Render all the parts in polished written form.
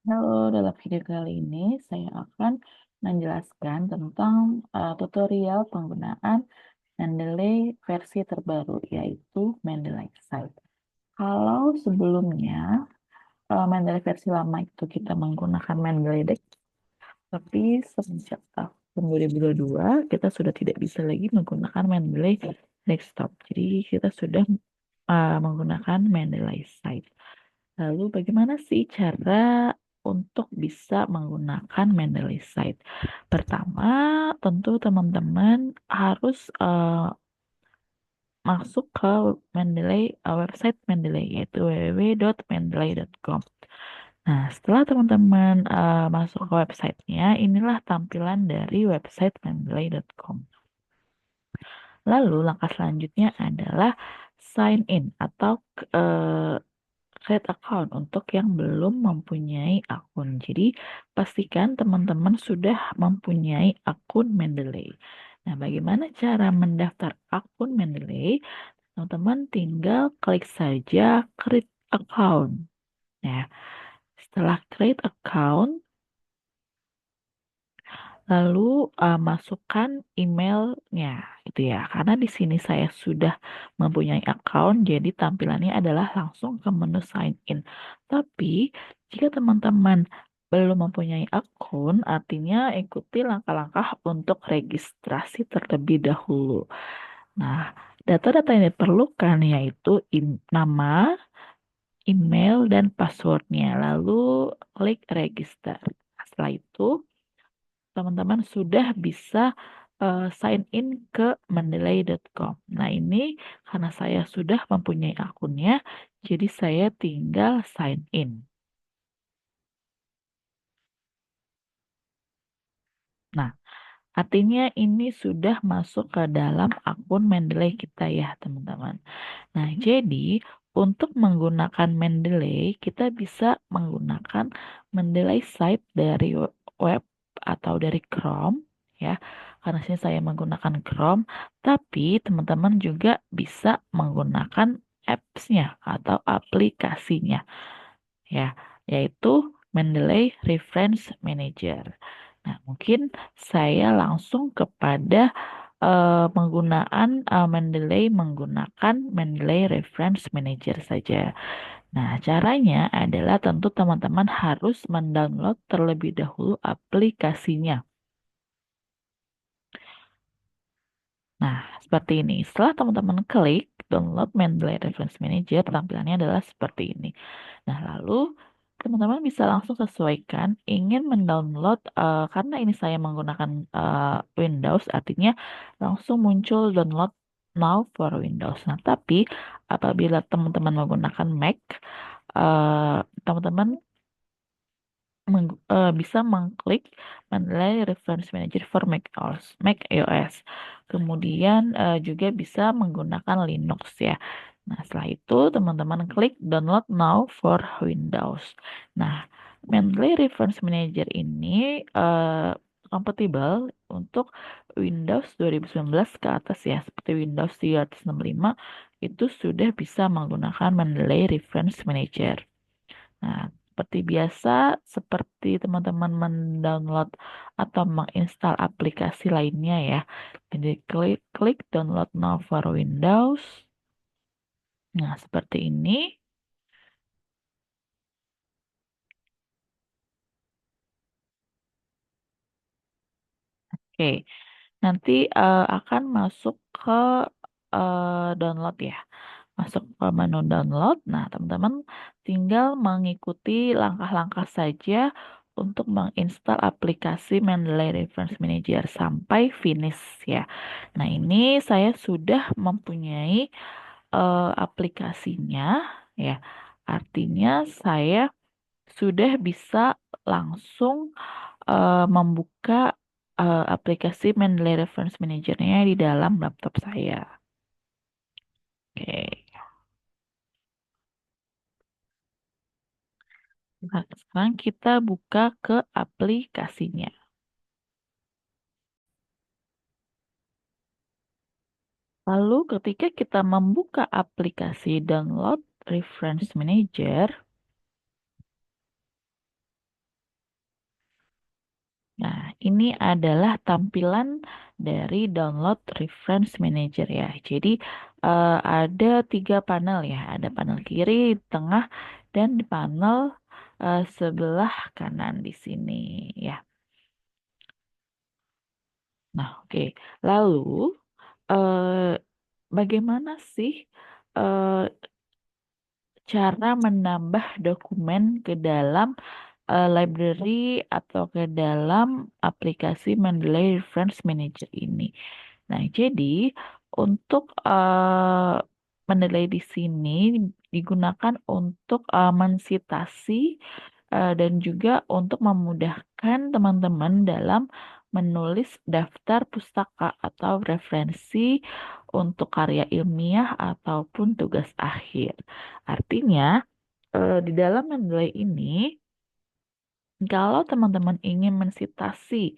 Halo, dalam video kali ini saya akan menjelaskan tentang tutorial penggunaan Mendeley versi terbaru, yaitu Mendeley Site. Kalau sebelumnya Mendeley versi lama itu kita menggunakan Mendeley Deck, tapi semenjak tahun 2022 kita sudah tidak bisa lagi menggunakan Mendeley Desktop. Jadi kita sudah menggunakan Mendeley Site. Lalu bagaimana sih cara untuk bisa menggunakan Mendeley Site? Pertama, tentu teman-teman harus masuk ke Mendeley, website Mendeley, yaitu www.mendeley.com. Nah, setelah teman-teman masuk ke websitenya, inilah tampilan dari website mendeley.com. Lalu langkah selanjutnya adalah sign in atau eh, create account untuk yang belum mempunyai akun. Jadi, pastikan teman-teman sudah mempunyai akun Mendeley. Nah, bagaimana cara mendaftar akun Mendeley? Teman-teman tinggal klik saja create account. Nah, setelah create account, lalu masukkan emailnya, gitu ya. Karena di sini saya sudah mempunyai account, jadi tampilannya adalah langsung ke menu sign in. Tapi jika teman-teman belum mempunyai akun, artinya ikuti langkah-langkah untuk registrasi terlebih dahulu. Nah, data-data yang diperlukan yaitu nama, email, dan passwordnya. Lalu klik register. Setelah itu, teman-teman sudah bisa sign in ke mendeley.com. Nah, ini karena saya sudah mempunyai akunnya, jadi saya tinggal sign in. Nah, artinya ini sudah masuk ke dalam akun Mendeley kita ya, teman-teman. Nah, jadi untuk menggunakan Mendeley, kita bisa menggunakan Mendeley site dari web atau dari Chrome ya. Karena sini saya menggunakan Chrome, tapi teman-teman juga bisa menggunakan apps-nya atau aplikasinya ya, yaitu Mendeley Reference Manager. Nah, mungkin saya langsung kepada penggunaan Mendeley menggunakan Mendeley Reference Manager saja. Nah, caranya adalah tentu teman-teman harus mendownload terlebih dahulu aplikasinya. Nah, seperti ini. Setelah teman-teman klik download Mendeley Reference Manager, tampilannya adalah seperti ini. Nah, lalu teman-teman bisa langsung sesuaikan ingin mendownload karena ini saya menggunakan Windows, artinya langsung muncul download now for Windows. Nah, tapi apabila teman-teman menggunakan Mac, teman-teman bisa mengklik Mendeley Reference Manager for Mac iOS. Kemudian juga bisa menggunakan Linux ya. Nah, setelah itu teman-teman klik download now for Windows. Nah, Mendeley Reference Manager ini kompatibel untuk Windows 2019 ke atas ya, seperti Windows 365 itu sudah bisa menggunakan Mendeley Reference Manager. Nah, seperti biasa, seperti teman-teman mendownload atau menginstal aplikasi lainnya ya. Jadi klik download now for Windows. Nah, seperti ini. Oke, nanti akan masuk ke download ya. Masuk ke menu download. Nah, teman-teman tinggal mengikuti langkah-langkah saja untuk menginstal aplikasi Mendeley Reference Manager sampai finish ya. Nah, ini saya sudah mempunyai aplikasinya ya. Artinya saya sudah bisa langsung membuka aplikasi Mendeley Reference Manager-nya di dalam laptop saya. Oke. Nah, sekarang kita buka ke aplikasinya. Lalu ketika kita membuka aplikasi download, Reference Manager. Nah, ini adalah tampilan dari download Reference Manager ya. Jadi ada 3 panel ya. Ada panel kiri, tengah, dan di panel sebelah kanan di sini ya. Nah, oke. Lalu eh, bagaimana sih eh, cara menambah dokumen ke dalam library atau ke dalam aplikasi Mendeley Reference Manager ini? Nah, jadi untuk mendelay di sini digunakan untuk mensitasi dan juga untuk memudahkan teman-teman dalam menulis daftar pustaka atau referensi untuk karya ilmiah ataupun tugas akhir. Artinya, di dalam mendelay ini kalau teman-teman ingin mensitasi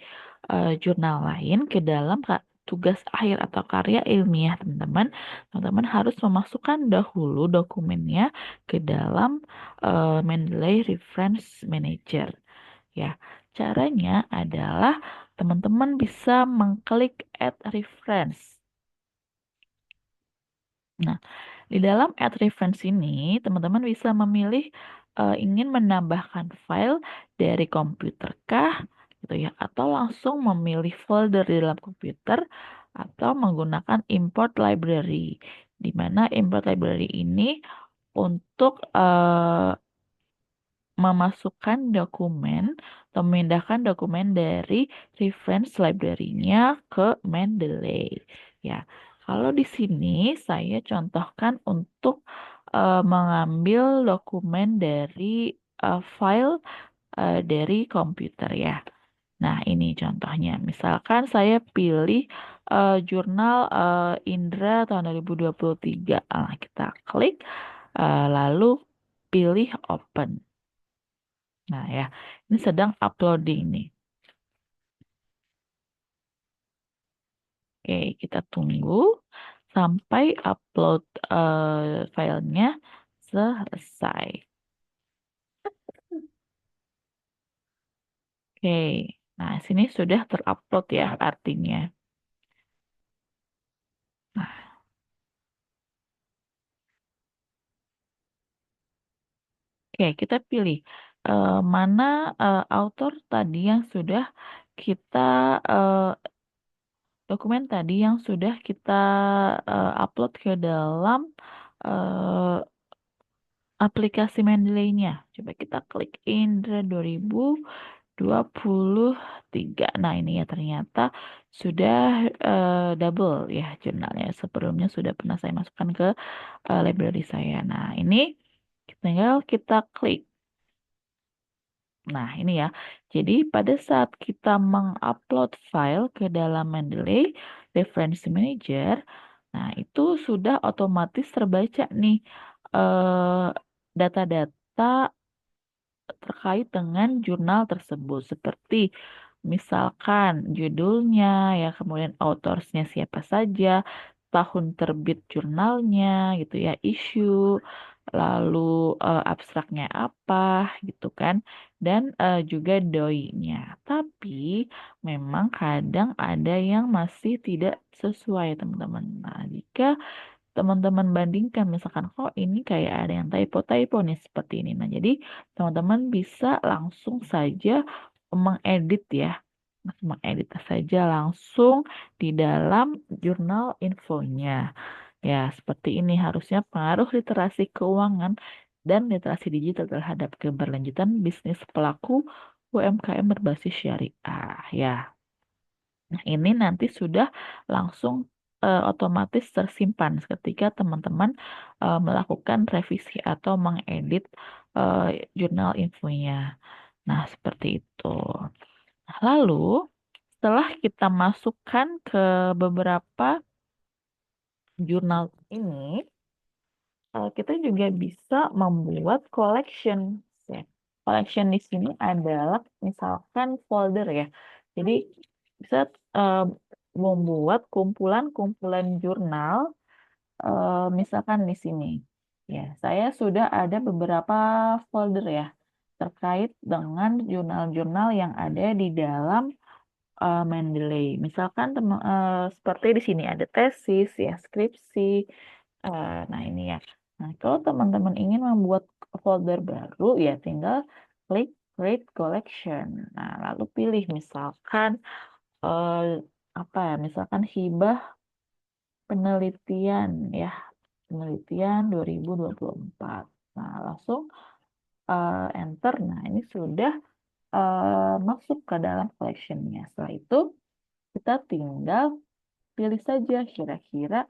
jurnal lain ke dalam tugas akhir atau karya ilmiah teman-teman harus memasukkan dahulu dokumennya ke dalam Mendeley Reference Manager. Ya, caranya adalah teman-teman bisa mengklik Add Reference. Nah, di dalam add reference ini, teman-teman bisa memilih ingin menambahkan file dari komputer kah, gitu ya, atau langsung memilih folder di dalam komputer, atau menggunakan import library, di mana import library ini untuk memasukkan dokumen atau memindahkan dokumen dari reference library-nya ke Mendeley. Ya, kalau di sini saya contohkan untuk mengambil dokumen dari file dari komputer ya. Nah, ini contohnya. Misalkan saya pilih jurnal Indra tahun 2023. Nah, kita klik lalu pilih open. Nah ya, ini sedang uploading nih. Oke, kita tunggu sampai upload filenya selesai. Oke, nah sini sudah terupload ya artinya. Nah, oke, kita pilih mana author tadi yang sudah kita eh, dokumen tadi yang sudah kita upload ke dalam eh, aplikasi Mendeley-nya. Coba kita klik Indra 2023. Nah, ini ya ternyata sudah double ya jurnalnya. Sebelumnya sudah pernah saya masukkan ke library saya. Nah, ini tinggal kita klik. Nah, ini ya. Jadi, pada saat kita mengupload file ke dalam Mendeley Reference Manager, nah itu sudah otomatis terbaca nih eh, data-data terkait dengan jurnal tersebut seperti misalkan judulnya ya kemudian autorsnya siapa saja tahun terbit jurnalnya gitu ya issue lalu abstraknya apa gitu kan dan juga doi-nya tapi memang kadang ada yang masih tidak sesuai teman-teman. Nah, jika teman-teman bandingkan misalkan kok ini kayak ada yang typo-typo nih seperti ini. Nah, jadi teman-teman bisa langsung saja mengedit ya. Mengedit saja langsung di dalam jurnal infonya. Ya, seperti ini harusnya pengaruh literasi keuangan dan literasi digital terhadap keberlanjutan bisnis pelaku UMKM berbasis syariah. Ya. Nah, ini nanti sudah langsung otomatis tersimpan ketika teman-teman melakukan revisi atau mengedit eh, jurnal infonya. Nah, seperti itu. Nah, lalu, setelah kita masukkan ke beberapa jurnal ini, kita juga bisa membuat collection. Ya. Collection di sini adalah misalkan folder ya. Jadi bisa eh, membuat kumpulan-kumpulan jurnal, misalkan di sini. Ya, saya sudah ada beberapa folder ya terkait dengan jurnal-jurnal yang ada di dalam Mendeley. Misalkan seperti di sini ada tesis, ya skripsi. Nah ini ya. Nah kalau teman-teman ingin membuat folder baru, ya tinggal klik Create Collection. Nah lalu pilih misalkan eh, apa ya? Misalkan hibah penelitian ya, penelitian 2024. Nah langsung enter. Nah ini sudah masuk ke dalam collectionnya. Setelah itu kita tinggal pilih saja kira-kira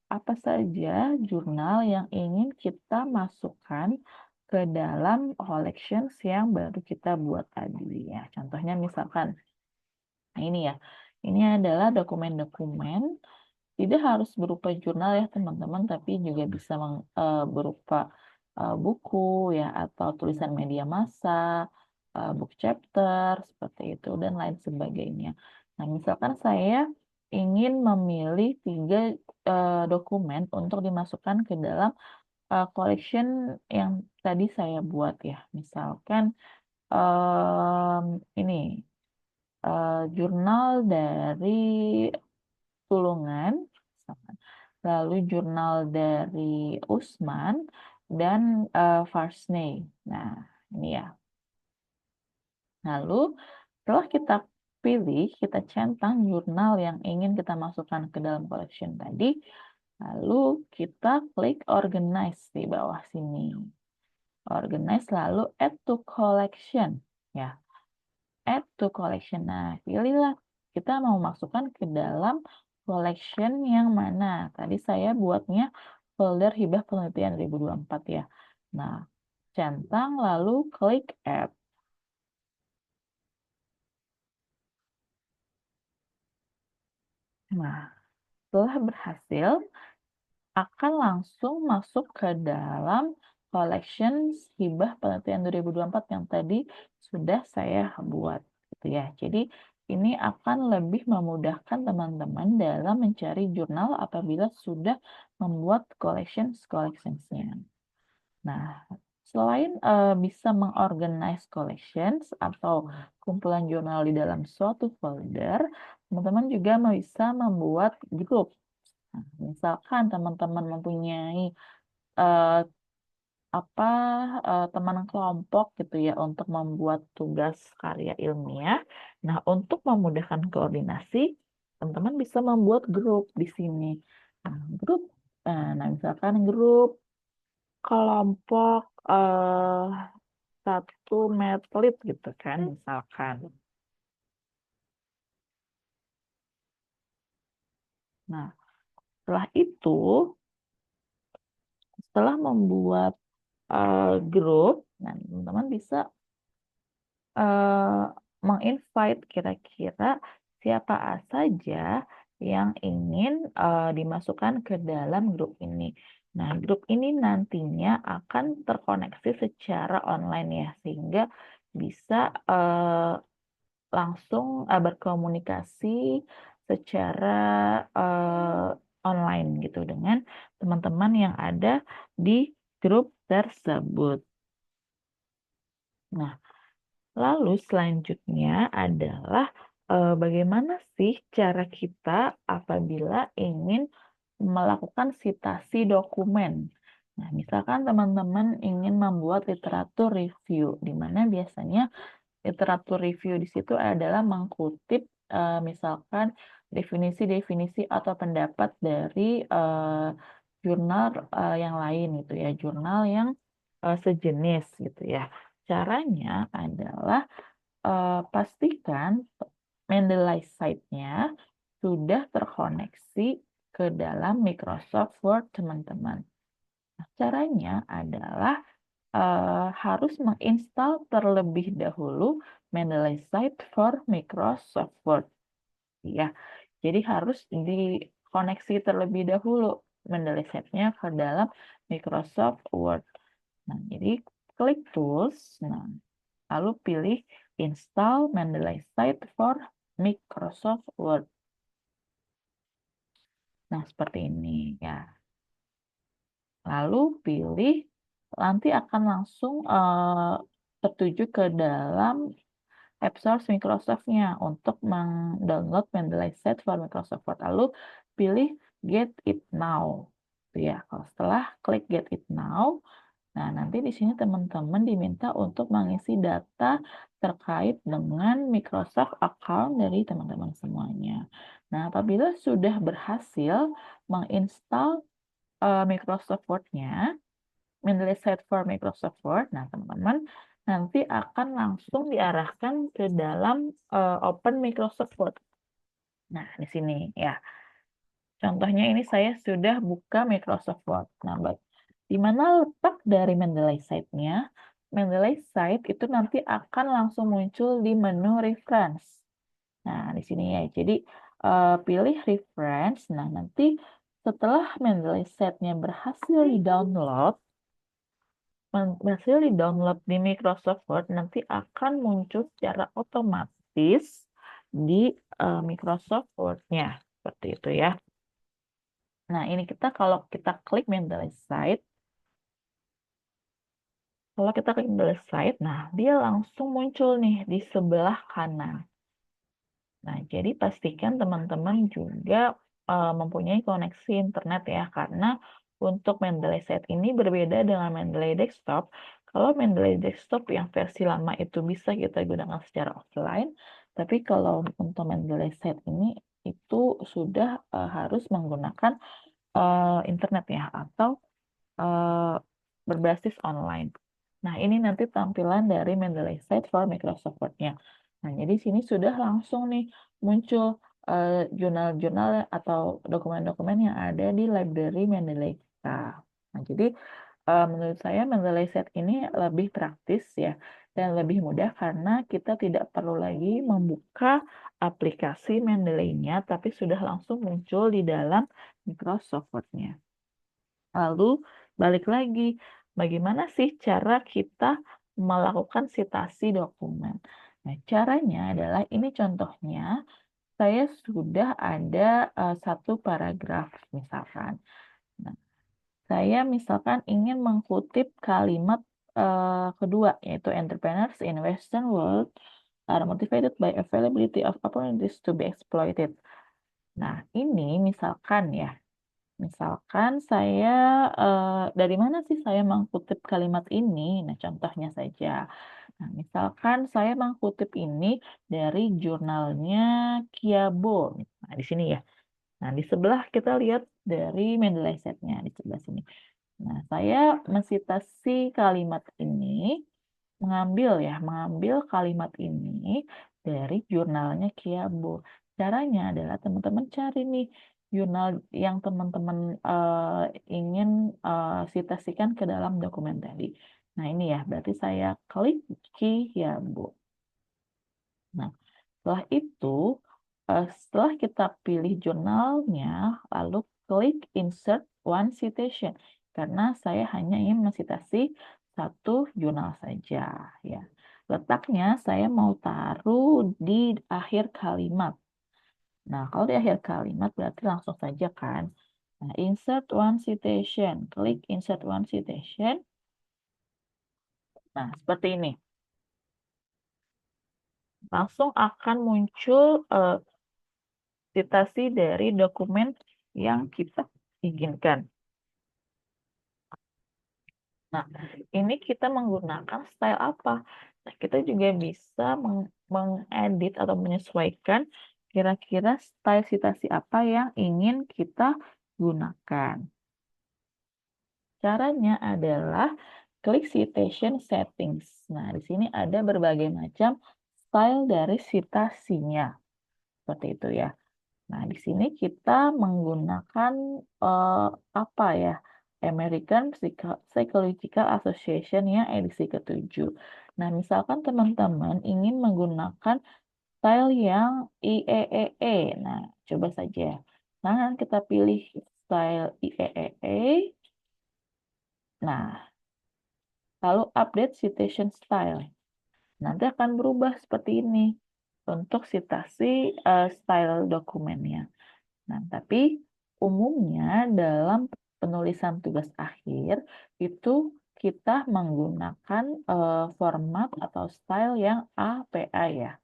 apa saja jurnal yang ingin kita masukkan ke dalam collections yang baru kita buat tadi ya. Contohnya misalkan, nah ini ya, ini adalah dokumen-dokumen, tidak harus berupa jurnal ya teman-teman, tapi juga bisa berupa buku ya atau tulisan media massa, book chapter seperti itu dan lain sebagainya. Nah, misalkan saya ingin memilih 3 dokumen untuk dimasukkan ke dalam collection yang tadi saya buat ya. Misalkan ini jurnal dari Tulungan, lalu jurnal dari Usman dan Varsney. Nah, ini ya. Lalu setelah kita pilih, kita centang jurnal yang ingin kita masukkan ke dalam collection tadi, lalu kita klik organize di bawah sini. Organize lalu add to collection. Ya, add to collection. Nah, pilihlah kita mau masukkan ke dalam collection yang mana. Tadi saya buatnya folder hibah penelitian 2024 ya. Nah, centang lalu klik add. Nah, setelah berhasil, akan langsung masuk ke dalam collection hibah penelitian 2024 yang tadi sudah saya buat gitu ya. Jadi ini akan lebih memudahkan teman-teman dalam mencari jurnal apabila sudah membuat collections-nya. Nah, selain bisa mengorganize collections atau kumpulan jurnal di dalam suatu folder, teman-teman juga bisa membuat grup. Nah, misalkan teman-teman mempunyai eh, apa teman kelompok gitu ya untuk membuat tugas karya ilmiah. Nah, untuk memudahkan koordinasi, teman-teman bisa membuat grup di sini. Nah, grup, nah misalkan grup kelompok satu metlit gitu kan, misalkan. Nah, setelah itu, setelah membuat grup, nah teman-teman bisa eh, menginvite kira-kira siapa saja yang ingin dimasukkan ke dalam grup ini. Nah, grup ini nantinya akan terkoneksi secara online ya, sehingga bisa langsung berkomunikasi secara online gitu dengan teman-teman yang ada di grup tersebut. Nah, lalu selanjutnya adalah bagaimana sih cara kita apabila ingin melakukan citasi dokumen. Nah, misalkan teman-teman ingin membuat literatur review, di mana biasanya literatur review di situ adalah mengkutip misalkan definisi-definisi atau pendapat dari jurnal yang lain gitu ya, jurnal yang sejenis gitu ya. Caranya adalah pastikan Mendeley site-nya sudah terkoneksi ke dalam Microsoft Word teman-teman. Nah, caranya adalah harus menginstal terlebih dahulu Mendeley Site for Microsoft Word. Ya, jadi harus dikoneksi terlebih dahulu Mendeley Site-nya ke dalam Microsoft Word. Nah, jadi klik Tools, nah, lalu pilih Install Mendeley Site for Microsoft Word. Nah, seperti ini ya. Lalu pilih, nanti akan langsung tertuju ke dalam App Store Microsoft-nya untuk mendownload Mendeley Set for Microsoft Word. Lalu pilih Get It Now. Ya, kalau setelah klik Get It Now, nah nanti di sini teman-teman diminta untuk mengisi data terkait dengan Microsoft account dari teman-teman semuanya. Nah, apabila sudah berhasil menginstal Microsoft Word-nya, Mendeley Set for Microsoft Word, nah teman-teman nanti akan langsung diarahkan ke dalam Open Microsoft Word. Nah, di sini ya. Contohnya ini saya sudah buka Microsoft Word. Nah, di mana letak dari Mendeley Site-nya? Mendeley Site itu nanti akan langsung muncul di menu Reference. Nah, di sini ya. Jadi, pilih Reference. Nah, nanti setelah Mendeley Site-nya berhasil di-download, di Microsoft Word, nanti akan muncul secara otomatis di Microsoft Word-nya. Seperti itu ya. Nah, ini kalau kita klik Mendeley Site, nah dia langsung muncul nih di sebelah kanan. Nah, jadi pastikan teman-teman juga mempunyai koneksi internet ya, karena untuk Mendeley Site ini berbeda dengan Mendeley Desktop. Kalau Mendeley Desktop yang versi lama itu bisa kita gunakan secara offline, tapi kalau untuk Mendeley Site ini itu sudah harus menggunakan internet ya, atau berbasis online. Nah, ini nanti tampilan dari Mendeley Site for Microsoft Word-nya. Nah, jadi sini sudah langsung nih muncul jurnal-jurnal atau dokumen-dokumen yang ada di library Mendeley kita. Nah, jadi menurut saya Mendeley Site ini lebih praktis ya, dan lebih mudah karena kita tidak perlu lagi membuka aplikasi Mendeley-nya, tapi sudah langsung muncul di dalam Microsoft Word-nya. Lalu balik lagi, bagaimana sih cara kita melakukan citasi dokumen? Nah, caranya adalah ini contohnya, saya sudah ada satu paragraf misalkan. Nah, saya misalkan ingin mengkutip kalimat kedua, yaitu entrepreneurs in Western world are motivated by availability of opportunities to be exploited. Nah, ini misalkan ya, misalkan saya dari mana sih saya mengkutip kalimat ini? Nah, contohnya saja. Nah, misalkan saya mengkutip ini dari jurnalnya Kiabo. Nah, di sini ya. Nah, di sebelah kita lihat dari Mendeley Set-nya di sebelah sini. Nah, saya mensitasi kalimat ini, mengambil kalimat ini dari jurnalnya Kiabo. Caranya adalah teman-teman cari nih jurnal yang teman-teman ingin citasikan ke dalam dokumen tadi. Nah, ini ya, berarti saya klik Kiabo. Nah, setelah itu, setelah kita pilih jurnalnya, lalu klik Insert One Citation. Karena saya hanya ingin mensitasi satu jurnal saja. Ya. Letaknya saya mau taruh di akhir kalimat. Nah, kalau di akhir kalimat berarti langsung saja kan. Nah, Insert One Citation. Klik Insert One Citation. Nah, seperti ini. Langsung akan muncul citasi dari dokumen yang kita inginkan. Nah, ini kita menggunakan style apa? Nah, kita juga bisa mengedit atau menyesuaikan kira-kira style citasi apa yang ingin kita gunakan. Caranya adalah klik citation settings. Nah, di sini ada berbagai macam style dari citasinya. Seperti itu ya. Nah, di sini kita menggunakan apa ya? American Psychological Association yang edisi ke-7. Nah, misalkan teman-teman ingin menggunakan style yang IEEE. Nah, coba saja. Nah, kita pilih style IEEE. Nah, lalu update citation style. Nanti akan berubah seperti ini untuk citasi style dokumennya. Nah, tapi umumnya dalam penulisan tugas akhir itu kita menggunakan format atau style yang APA ya.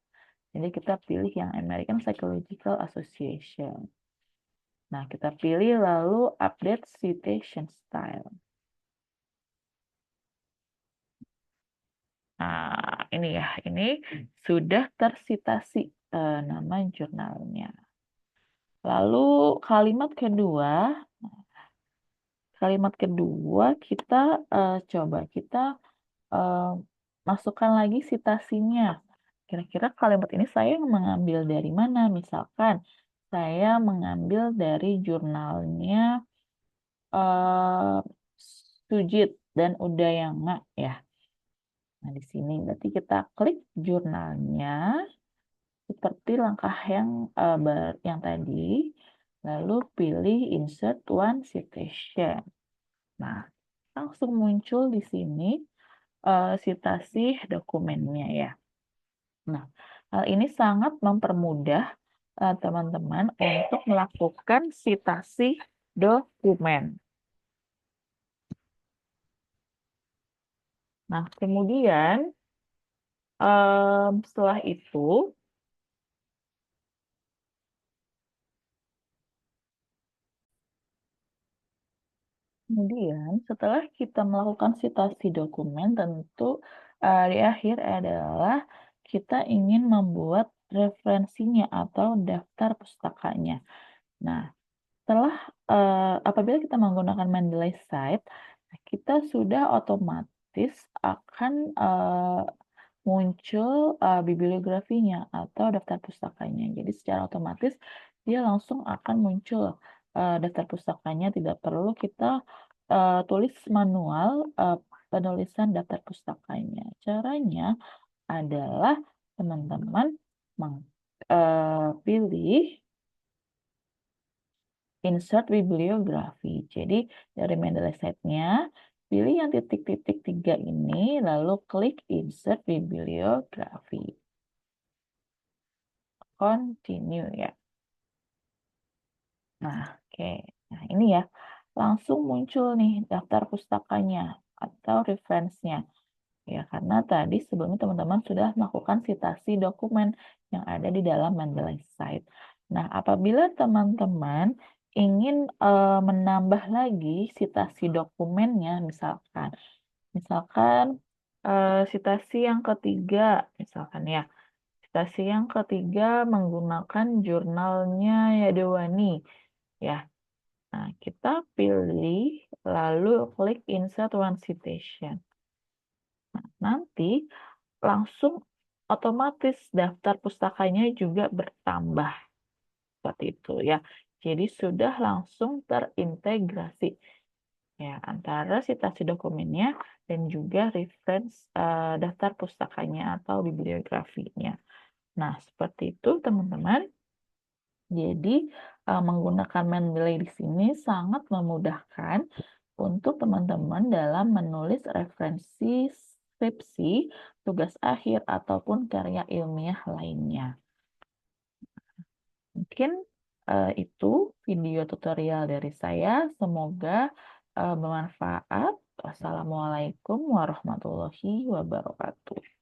Jadi kita pilih yang American Psychological Association. Nah, kita pilih lalu update citation style. Nah, ini ya, ini sudah tersitasi nama jurnalnya. Lalu kalimat kedua kita coba kita eh, masukkan lagi citasinya. Kira-kira kalimat ini saya mengambil dari mana? Misalkan saya mengambil dari jurnalnya eh, Sujit dan Udayana ya. Nah, di sini berarti kita klik jurnalnya seperti langkah yang tadi, lalu pilih insert one citation. Nah, langsung muncul di sini citasi dokumennya ya. Nah, hal ini sangat mempermudah teman-teman untuk melakukan citasi dokumen. Nah, setelah itu, setelah kita melakukan citasi dokumen, tentu di akhir adalah kita ingin membuat referensinya atau daftar pustakanya. Nah, apabila kita menggunakan Mendeley Site, kita sudah otomatis akan muncul bibliografinya atau daftar pustakanya. Jadi secara otomatis dia langsung akan muncul daftar pustakanya, tidak perlu kita tulis manual penulisan daftar pustakanya. Caranya adalah teman-teman pilih insert bibliografi. Jadi dari Mendeley Site-nya, pilih yang titik-titik 3 ini, lalu klik insert bibliografi. Continue ya. Nah, oke. Nah, ini ya. Langsung muncul nih daftar pustakanya atau reference-nya. Ya, karena tadi sebelumnya teman-teman sudah melakukan citasi dokumen yang ada di dalam Mendeley Site. Nah, apabila teman-teman ingin menambah lagi citasi dokumennya, misalkan citasi yang ketiga, misalkan ya, citasi yang ketiga menggunakan jurnalnya Yadowani, ya. Nah, kita pilih lalu klik Insert One Citation. Nanti langsung otomatis daftar pustakanya juga bertambah seperti itu ya. Jadi sudah langsung terintegrasi ya antara citasi dokumennya dan juga reference daftar pustakanya atau bibliografinya. Nah, seperti itu teman-teman. Jadi menggunakan Mendeley di sini sangat memudahkan untuk teman-teman dalam menulis referensi skripsi, tugas akhir, ataupun karya ilmiah lainnya. Mungkin itu video tutorial dari saya. Semoga bermanfaat. Wassalamualaikum warahmatullahi wabarakatuh.